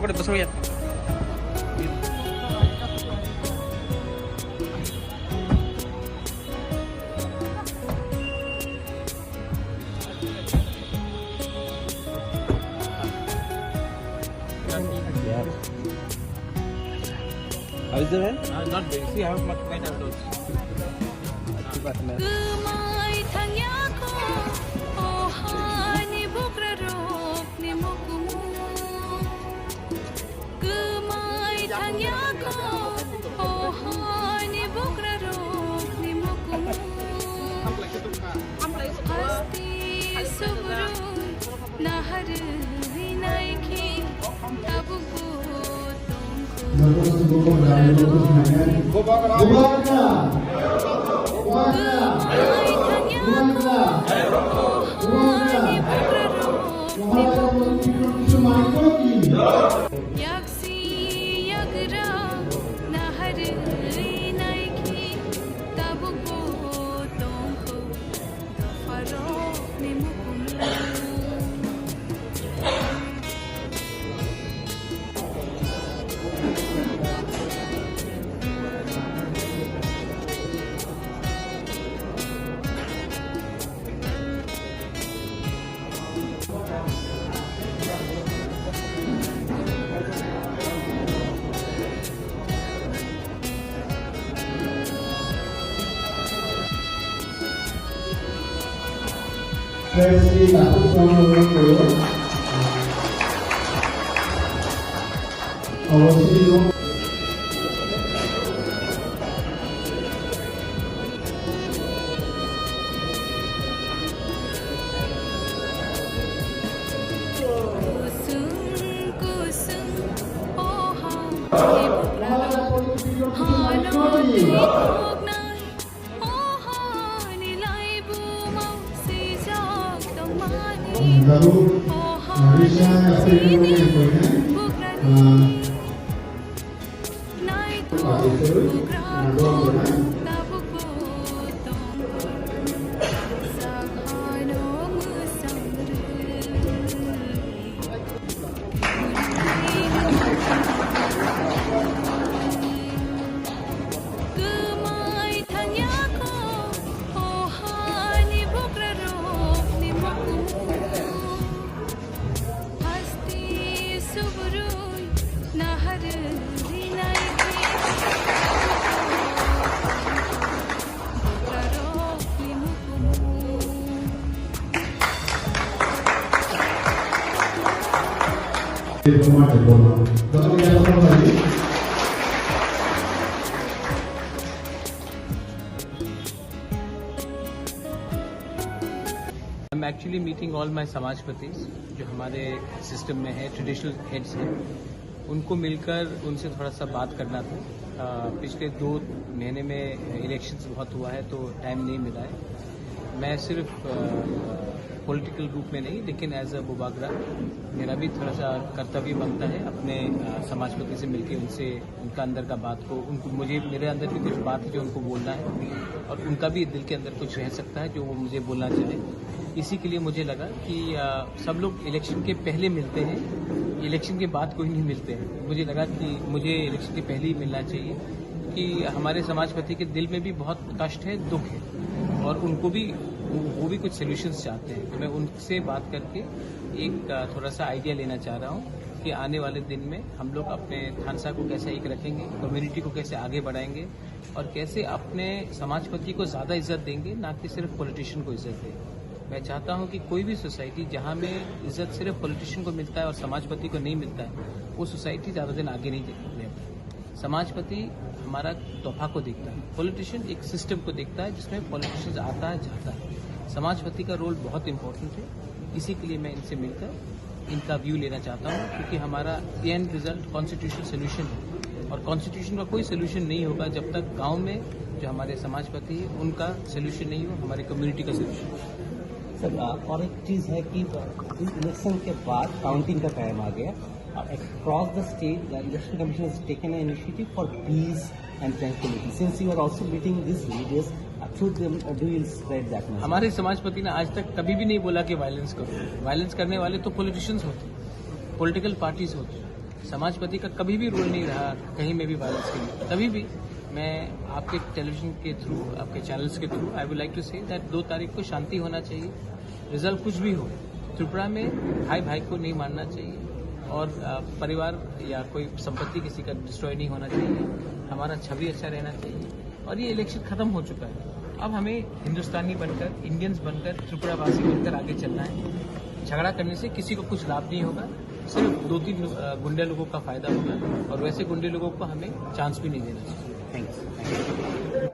पकड़ो 10 भैया। How is the rent? Not big. See, I have much better those. I'm actually meeting all my समाजपतिस जो हमारे system में है, ट्रेडिशनल हेड्स हैं, उनको मिलकर उनसे थोड़ा सा बात करना था। पिछले 2 महीने में इलेक्शंस बहुत हुआ है तो टाइम नहीं मिला है। मैं सिर्फ पॉलिटिकल रूप में नहीं लेकिन एज अ बुबागरा मेरा भी थोड़ा सा कर्तव्य बनता है अपने समाजपति से मिलकर उनसे उनका अंदर का बात को मुझे मेरे अंदर भी कुछ बात है जो उनको बोलना है और उनका भी दिल के अंदर कुछ रह सकता है जो वो मुझे बोलना चाहे। इसी के लिए मुझे लगा कि सब लोग इलेक्शन के पहले मिलते हैं, इलेक्शन के बाद कोई नहीं मिलते हैं। मुझे लगा कि मुझे इलेक्शन के पहले ही मिलना चाहिए कि हमारे समाजपति के दिल में भी बहुत कष्ट है, दुख है और उनको भी वो भी कुछ सोल्यूशंस चाहते हैं। तो मैं उनसे बात करके एक थोड़ा सा आइडिया लेना चाह रहा हूँ कि आने वाले दिन में हम लोग अपने थानसा को कैसे एक रखेंगे, कम्युनिटी को कैसे आगे बढ़ाएंगे और कैसे अपने समाजपति को ज़्यादा इज्जत देंगे, ना कि सिर्फ पॉलिटिशियन को इज्जत देंगे। मैं चाहता हूं कि कोई भी सोसाइटी जहां में इज्जत सिर्फ पॉलिटिशियन को मिलता है और समाजपति को नहीं मिलता है, वो सोसाइटी ज़्यादा दिन आगे नहीं ले पाती। समाजपति हमारा तोहफा को देखता है, पॉलिटिशियन एक सिस्टम को देखता है जिसमें पॉलिटिशियन आता है जाता है। समाजपति का रोल बहुत इंपॉर्टेंट है। इसी के लिए मैं इनसे मिलकर इनका व्यू लेना चाहता हूँ क्योंकि हमारा एंड रिजल्ट कॉन्स्टिट्यूशन सोल्यूशन है और कॉन्स्टिट्यूशन का कोई सोल्यूशन नहीं होगा जब तक गाँव में जो हमारे समाजपति है उनका सोल्यूशन नहीं हो, हमारे कम्युनिटी का सोल्यूशन। सर और एक चीज़ है कि इलेक्शन के बाद काउंटिंग का टाइम आ गया और across the state the election commission has taken an initiative for peace and tranquillity since you are also meeting this leaders through them do you spread that message. हमारे समाजपति ने आज तक कभी भी नहीं बोला कि वायलेंस करो। वायलेंस करने वाले तो पॉलिटिशियंस होते हैं, पॉलिटिकल पार्टीज होती हैं। समाजपति का कभी भी रोल नहीं रहा कहीं में भी वायलेंस के लिए। कभी भी मैं आपके टेलीविजन के थ्रू, आपके चैनल्स के through I would like to say that 2 तारीख को शांति होना चाहिए। रिजल्ट कुछ भी हो, त्रिपुरा में भाई भाई को नहीं मारना चाहिए और परिवार या कोई संपत्ति किसी का डिस्ट्रॉय नहीं होना चाहिए। हमारा छवि अच्छा रहना चाहिए और ये इलेक्शन खत्म हो चुका है। अब हमें हिंदुस्तानी बनकर, इंडियंस बनकर, त्रिपुरावासी बनकर आगे चलना है। झगड़ा करने से किसी को कुछ लाभ नहीं होगा, सिर्फ 2-3 गुंडे लोगों का फायदा होगा और वैसे गुंडे लोगों को हमें चांस भी नहीं देना चाहिए। थैंक्स।